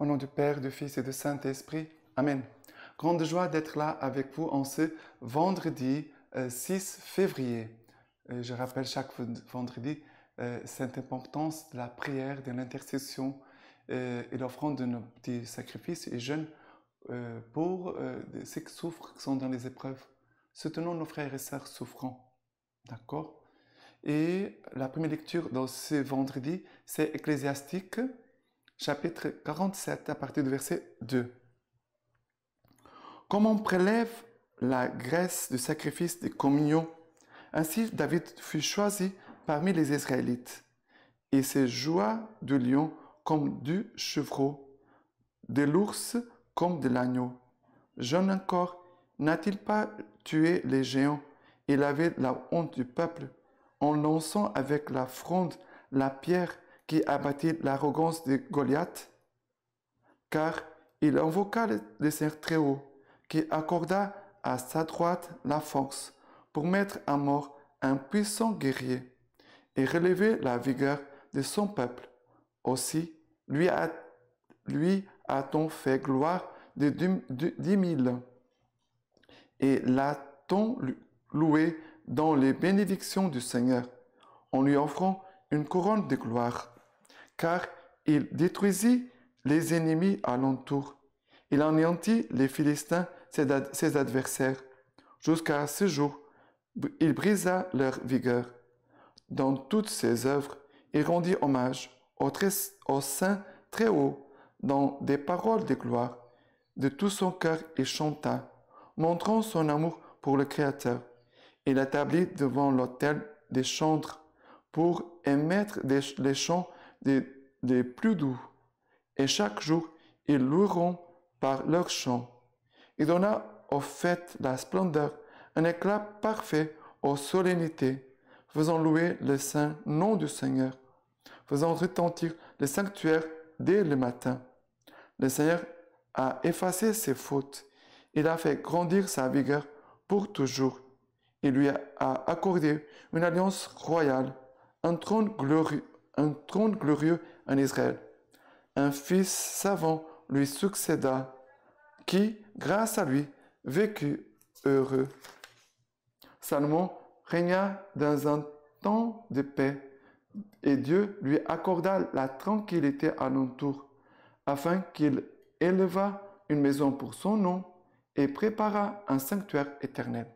Au nom du Père, du Fils et du Saint-Esprit. Amen. Grande joie d'être là avec vous en ce vendredi 6 février. Je rappelle chaque vendredi cette importance de la prière, de l'intercession et l'offrande de nos petits sacrifices et jeûnes pour ceux qui souffrent, qui sont dans les épreuves. Soutenons nos frères et sœurs souffrants. D'accord? Et la première lecture dans ce vendredi, c'est Ecclésiastique, chapitre 47, à partir du verset 2. Comme on prélève la graisse du sacrifice de communion, ainsi David fut choisi parmi les Israélites. Et ses joies de lion comme du chevreau, de l'ours comme de l'agneau. Jeune encore, n'a-t-il pas tué les géants et lavé la honte du peuple, en lançant avec la fronde la pierre qui abattit l'arrogance de Goliath? Car il invoqua le Seigneur très haut, qui accorda à sa droite la force pour mettre à mort un puissant guerrier et relever la vigueur de son peuple. Aussi, lui a-t-on fait gloire de 10 000 et l'a-t-on loué dans les bénédictions du Seigneur, en lui offrant une couronne de gloire. Car il détruisit les ennemis alentour. Il anéantit les Philistins, ses adversaires. Jusqu'à ce jour, il brisa leur vigueur. Dans toutes ses œuvres, il rendit hommage au Saint très haut, dans des paroles de gloire. De tout son cœur, il chanta, montrant son amour pour le Créateur. Il établit devant l'autel des chantres pour émettre les chants des plus doux. Et chaque jour, ils loueront par leurs chants. Il donna aux fêtes la splendeur, un éclat parfait aux solennités, faisant louer le saint nom du Seigneur, faisant retentir le sanctuaire dès le matin. Le Seigneur a effacé ses fautes, il a fait grandir sa vigueur pour toujours. Il lui a accordé une alliance royale, un trône glorieux en Israël. Un fils savant lui succéda, qui, grâce à lui, vécut heureux. Salomon régna dans un temps de paix, et Dieu lui accorda la tranquillité alentour, afin qu'il élevât une maison pour son nom et préparât un sanctuaire éternel.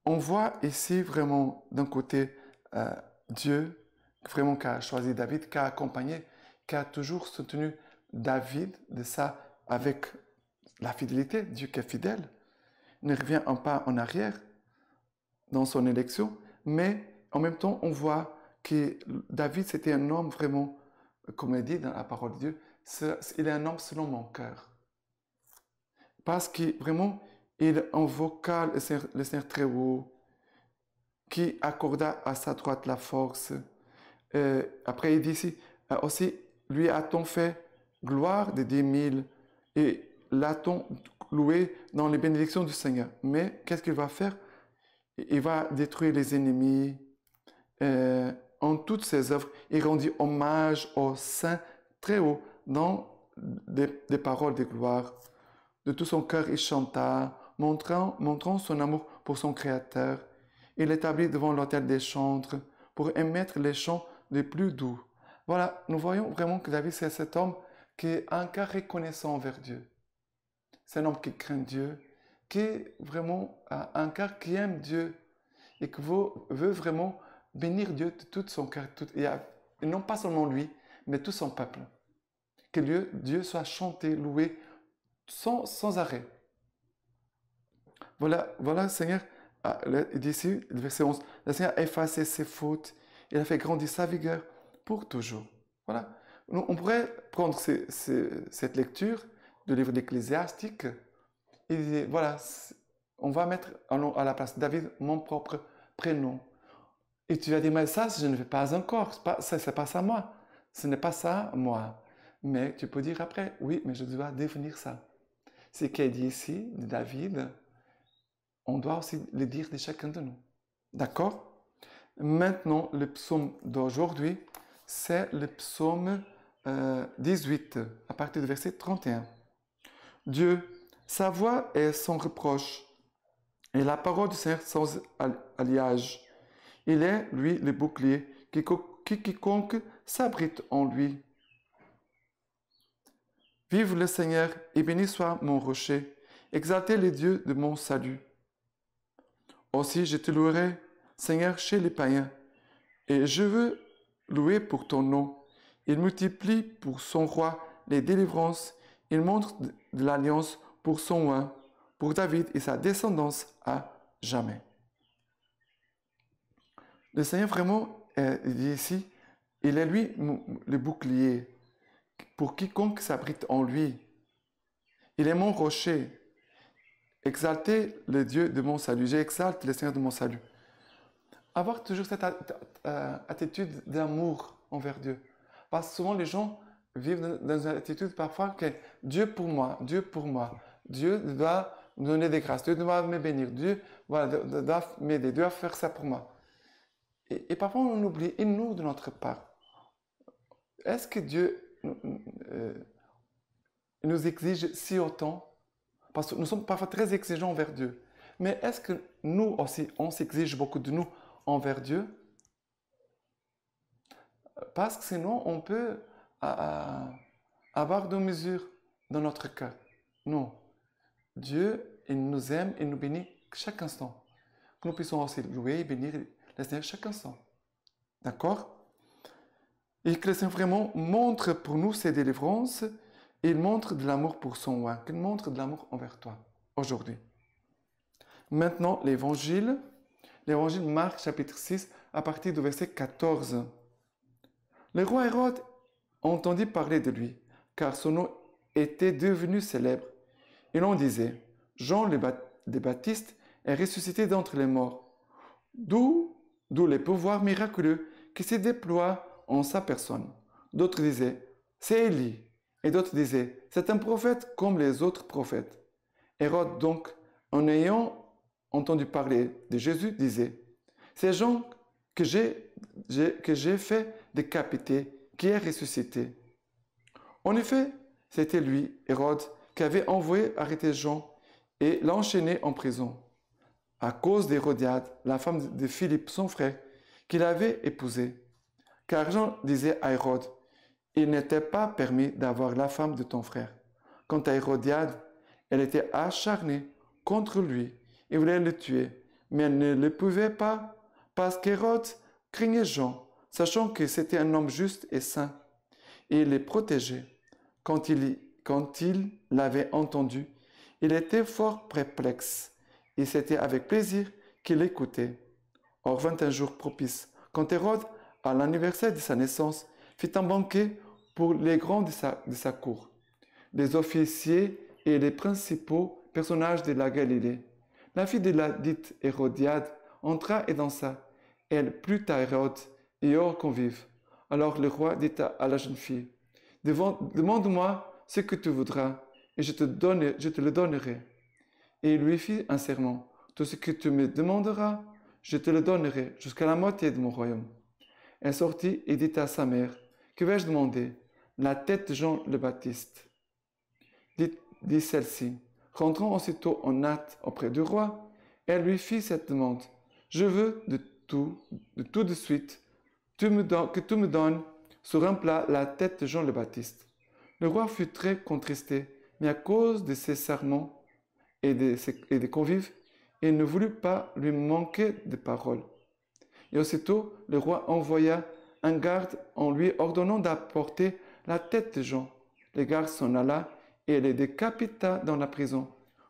On voit ici vraiment d'un côté Dieu, vraiment qui a choisi David, qui a accompagné, qui a toujours soutenu David de ça avec la fidélité, Dieu qui est fidèle, ne revient un pas en arrière dans son élection, mais en même temps on voit que David c'était un homme vraiment, comme il dit dans la parole de Dieu, il est un homme selon mon cœur. Parce que vraiment, il invoqua le Seigneur très haut, qui accorda à sa droite la force. Après, il dit ici, aussi, lui a-t-on fait gloire de 10 000 et l'a-t-on loué dans les bénédictions du Seigneur. Mais qu'est-ce qu'il va faire? Il va détruire les ennemis. En toutes ses œuvres, il rendit hommage au Saint très haut dans des paroles de gloire. De tout son cœur, il chanta, montrant son amour pour son Créateur. Il établit devant l'autel des chantres pour émettre les chants les plus doux. Voilà, nous voyons vraiment que David, c'est cet homme qui est un cœur reconnaissant envers Dieu. C'est un homme qui craint Dieu, qui vraiment a un cœur qui aime Dieu et qui veut vraiment bénir Dieu de tout son cœur. Et non pas seulement lui, mais tout son peuple. Que Dieu soit chanté, loué, sans arrêt. Voilà, Seigneur, il dit ici, le verset 11, le Seigneur a effacé ses fautes, il a fait grandir sa vigueur pour toujours. Voilà. On pourrait prendre cette lecture du livre d'Ecclésiastique et dire, voilà, on va mettre à la place de David mon propre prénom. Et tu vas dire, mais ça, je ne fais pas encore, c'est pas ça moi, ce n'est pas ça moi. Mais tu peux dire après, oui, mais je dois devenir ça. Ce qui est dit ici, de David, on doit aussi le dire de chacun de nous. D'accord? Maintenant, le psaume d'aujourd'hui, c'est le psaume 18, à partir du verset 31. Dieu, sa voix est sans reproche, et la parole du Seigneur sans alliage. Il est, lui, le bouclier, quiconque s'abrite en lui. Vive le Seigneur, et béni soit mon rocher. Exaltez les dieux de mon salut. Aussi je te louerai, Seigneur, chez les païens, et je veux louer pour ton nom. Il multiplie pour son roi les délivrances, il montre de l'alliance pour son oint, pour David et sa descendance à jamais. Le Seigneur vraiment, il dit ici, il est lui le bouclier pour quiconque s'abrite en lui. Il est mon rocher. Exaltez le Dieu de mon salut. J'exalte le Seigneur de mon salut. Avoir toujours cette attitude d'amour envers Dieu. Parce que souvent les gens vivent dans une attitude parfois que Dieu pour moi, Dieu pour moi. Dieu doit me donner des grâces, Dieu doit me bénir, Dieu doit m'aider, Dieu doit faire ça pour moi. Et parfois on oublie, et nous de notre part, est-ce que Dieu nous exige si autant? Parce que nous sommes parfois très exigeants envers Dieu. Mais est-ce que nous aussi, on s'exige beaucoup de nous envers Dieu? Parce que sinon, on peut avoir des mesures dans notre cœur. Non. Dieu, il nous aime et nous bénit chaque instant. Que nous puissions aussi louer et bénir le Seigneur chaque instant. D'accord? Et que le Seigneur vraiment montre pour nous ses délivrances. Et il montre de l'amour pour son oint. Qu'il montre de l'amour envers toi, aujourd'hui. Maintenant, l'évangile Marc, chapitre 6, à partir du verset 14. Le roi Hérode entendit parler de lui, car son nom était devenu célèbre. Et l'on disait, Jean le Baptiste est ressuscité d'entre les morts. D'où les pouvoirs miraculeux qui se déploient en sa personne. D'autres disaient, c'est Élie. Et d'autres disaient, c'est un prophète comme les autres prophètes. Hérode donc, en ayant entendu parler de Jésus, disait, c'est Jean que j'ai fait décapiter, qui est ressuscité. En effet, c'était lui, Hérode, qui avait envoyé arrêter Jean et l'enchaîner en prison, à cause d'Hérodiade, la femme de Philippe, son frère, qu'il avait épousée. Car Jean disait à Hérode, il n'était pas permis d'avoir la femme de ton frère. Quant à Hérodiade, elle était acharnée contre lui et voulait le tuer, mais elle ne le pouvait pas parce qu'Hérode craignait Jean, sachant que c'était un homme juste et saint, et il les protégeait. Quand il l'avait entendu, il était fort perplexe, et c'était avec plaisir qu'il écoutait. Or, 21 jours propices, quand Hérode, à l'anniversaire de sa naissance, fit un banquet pour les grands de sa cour, les officiers et les principaux personnages de la Galilée. La fille de la dite Hérodiade entra et dansa. Elle plut à Hérode et aux convives. Alors le roi dit à la jeune fille, demande-moi ce que tu voudras, et je te le donnerai. Et il lui fit un serment, tout ce que tu me demanderas, je te le donnerai jusqu'à la moitié de mon royaume. Elle sortit et dit à sa mère, que vais-je demander? La tête de Jean le Baptiste. Dit celle-ci, rentrant aussitôt en hâte auprès du roi, elle lui fit cette demande. Je veux de tout de suite, que tu me donnes sur un plat la tête de Jean le Baptiste. Le roi fut très contristé, mais à cause de ses serments et des convives, il ne voulut pas lui manquer de parole. Et aussitôt, le roi envoya un garde en lui ordonnant d'apporter la tête de Jean. Le garde s'en alla et le décapita dans la prison.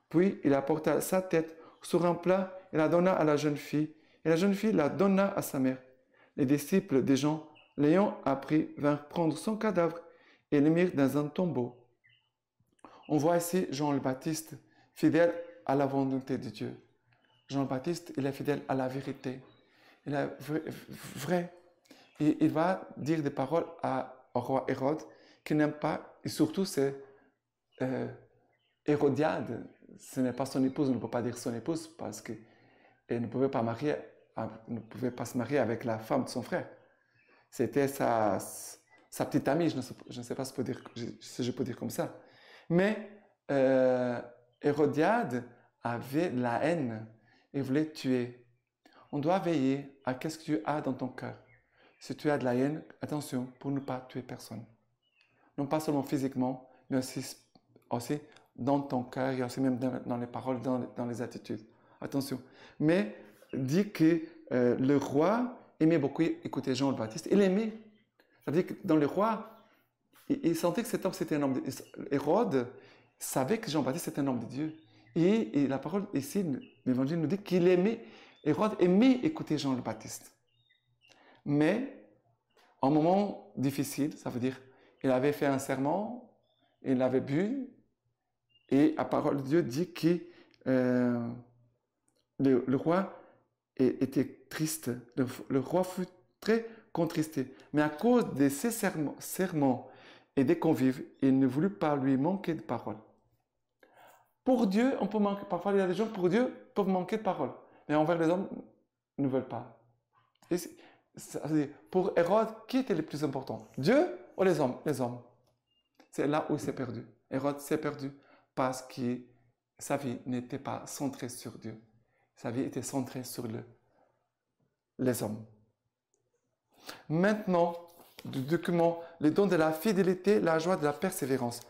Puis il apporta sa tête sur un plat et la donna à la jeune fille, et la jeune fille la donna à sa mère. Les disciples de Jean, l'ayant appris, vinrent prendre son cadavre et le mirent dans un tombeau. On voit ici Jean le Baptiste, fidèle à la volonté de Dieu. Jean le Baptiste, il est fidèle à la vérité. Il est vrai. Et il va dire des paroles au roi Hérode qu'il n'aime pas, et surtout c'est Hérodiade, ce n'est pas son épouse, on ne peut pas dire son épouse parce qu'elle ne pouvait pas se marier avec la femme de son frère. C'était sa petite amie, je ne sais pas si je peux dire comme ça. Mais Hérodiade avait la haine et voulait tuer. On doit veiller à qu'est-ce que tu as dans ton cœur. Si tu as de la haine, attention pour ne pas tuer personne. Non pas seulement physiquement, mais aussi dans ton cœur et aussi même dans les paroles, dans les attitudes. Attention. Mais dit que le roi aimait beaucoup écouter Jean le Baptiste. Il aimait. Ça veut dire que dans le roi, il sentait que cet homme c'était un homme de Dieu. Hérode savait que Jean le Baptiste était un homme de Dieu. Et la parole ici, l'évangile nous dit qu'il aimait, Hérode aimait écouter Jean le Baptiste. Mais, en moment difficile, ça veut dire, il avait fait un serment, il avait bu, et la parole de Dieu dit que le roi était triste. Le roi fut très contristé. Mais à cause de ses serments et des convives, il ne voulut pas lui manquer de parole. Pour Dieu, on peut manquer. Parfois, il y a des gens, pour Dieu, peuvent manquer de parole. Mais envers les hommes, ils ne veulent pas. Pour Hérode, qui était le plus important? Dieu ou les hommes? Les hommes. C'est là où il s'est perdu. Hérode s'est perdu parce que sa vie n'était pas centrée sur Dieu. Sa vie était centrée sur les hommes. Maintenant, du document, les dons de la fidélité, la joie de la persévérance.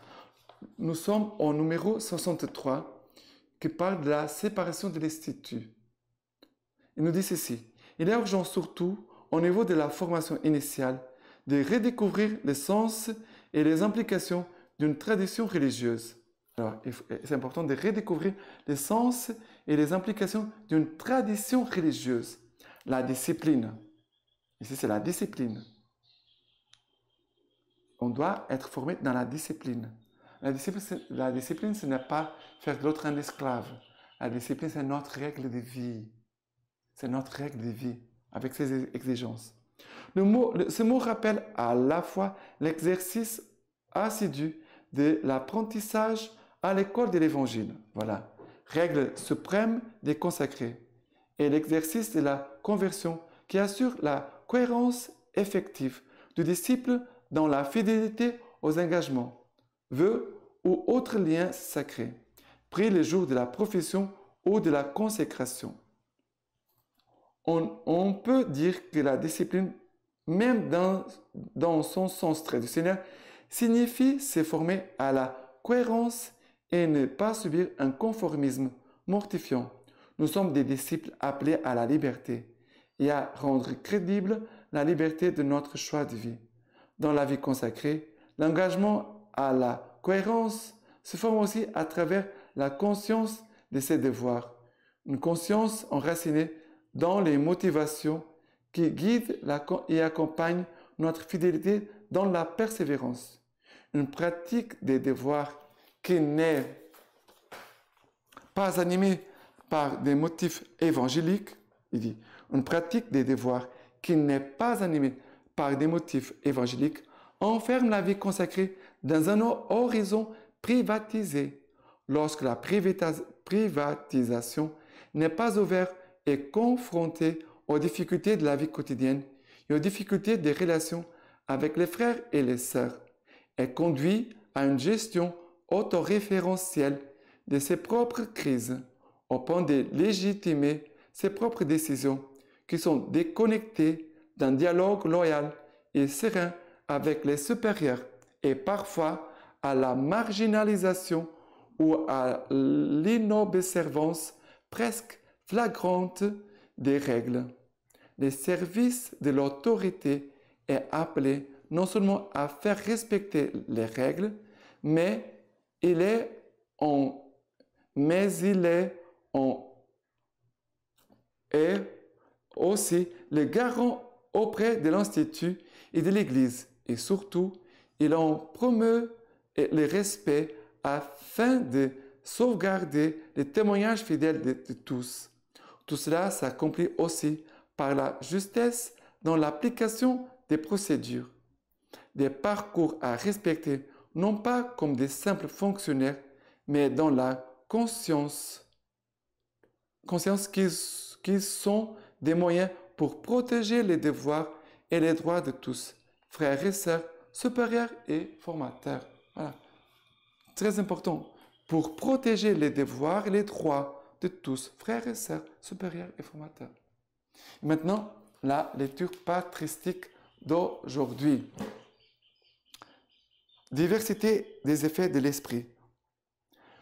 Nous sommes au numéro 63 qui parle de la séparation de l'institut. Il nous dit ceci. Il est urgent surtout, au niveau de la formation initiale, de redécouvrir le sens et les implications d'une tradition religieuse. Alors, c'est important de redécouvrir le sens et les implications d'une tradition religieuse. La discipline. Ici, c'est la discipline. On doit être formé dans la discipline. La discipline, ce n'est pas faire de l'autre un esclave. La discipline, c'est notre règle de vie. C'est notre règle de vie, avec ses exigences. Ce mot rappelle à la fois l'exercice assidu de l'apprentissage à l'école de l'Évangile. Voilà. Règle suprême des consacrés. Et l'exercice de la conversion qui assure la cohérence effective du disciple dans la fidélité aux engagements, vœux ou autres liens sacrés, pris le jour de la profession ou de la consécration. On peut dire que la discipline, même dans son sens traditionnel, signifie se former à la cohérence et ne pas subir un conformisme mortifiant. Nous sommes des disciples appelés à la liberté et à rendre crédible la liberté de notre choix de vie. Dans la vie consacrée, l'engagement à la cohérence se forme aussi à travers la conscience de ses devoirs, une conscience enracinée dans les motivations qui guident et accompagnent notre fidélité dans la persévérance. Une pratique des devoirs qui n'est pas animée par des motifs évangéliques, il dit, une pratique des devoirs qui n'est pas animée par des motifs évangéliques enferme la vie consacrée dans un horizon privatisé, lorsque la privatisation n'est pas ouverte et confrontée aux difficultés de la vie quotidienne et aux difficultés des relations avec les frères et les sœurs. Elle conduit à une gestion autoréférentielle de ses propres crises, au point de légitimer ses propres décisions qui sont déconnectées d'un dialogue loyal et serein avec les supérieurs et parfois à la marginalisation ou à l'inobservance presque flagrante des règles. Le service de l'autorité est appelé non seulement à faire respecter les règles, mais il est aussi le garant auprès de l'Institut et de l'Église. Et surtout, il en promeut le respect afin de sauvegarder les témoignages fidèles de tous. Tout cela s'accomplit aussi par la justesse dans l'application des procédures, des parcours à respecter, non pas comme des simples fonctionnaires, mais dans la conscience qu'ils sont des moyens pour protéger les devoirs et les droits de tous. Frères et sœurs, supérieur et formateur. Voilà. Très important pour protéger les devoirs et les droits de tous, frères et sœurs, supérieurs et formateurs. Maintenant, la lecture patristique d'aujourd'hui. Diversité des effets de l'esprit.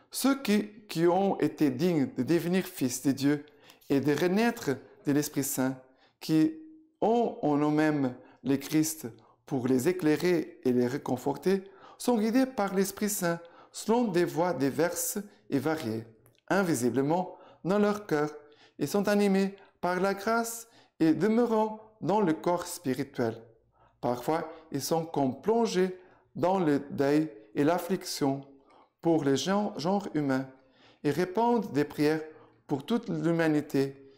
Ceux qui ont été dignes de devenir fils de Dieu et de renaître de l'Esprit Saint, qui ont en eux-mêmes le Christ pour les éclairer et les réconforter, sont guidés par l'Esprit Saint selon des voies diverses et variées, invisiblement dans leur cœur, et sont animés par la grâce et demeurant dans le corps spirituel. Parfois, ils sont comme plongés dans le deuil et l'affliction pour les genres humains et répandent des prières pour toute l'humanité.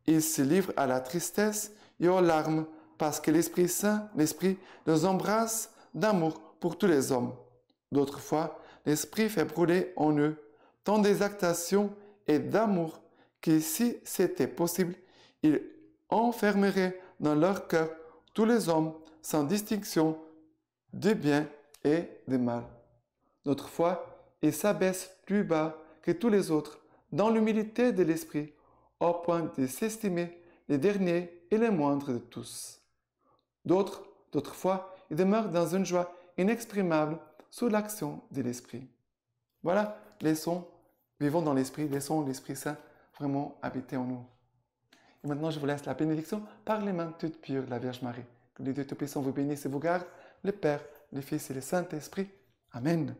Ils se livrent à la tristesse et aux larmes parce que l'Esprit Saint, l'Esprit, les embrasse d'amour pour tous les hommes. D'autres fois, l'Esprit fait brûler en eux tant d'exaltation et d'amour que si c'était possible, il enfermerait dans leur cœur tous les hommes sans distinction de bien et de mal. D'autres fois, il s'abaisse plus bas que tous les autres dans l'humilité de l'esprit, au point de s'estimer les derniers et les moindres de tous. D'autres fois, il demeure dans une joie inexprimable sous l'action de l'esprit. Voilà, vivons dans l'esprit, laissons l'Esprit Saint vraiment habiter en nous. Et maintenant, je vous laisse la bénédiction par les mains toutes pures de la Vierge Marie. Que les Dieu Tout-Puissant vous bénisse et vous garde, le Père, le Fils et le Saint-Esprit. Amen.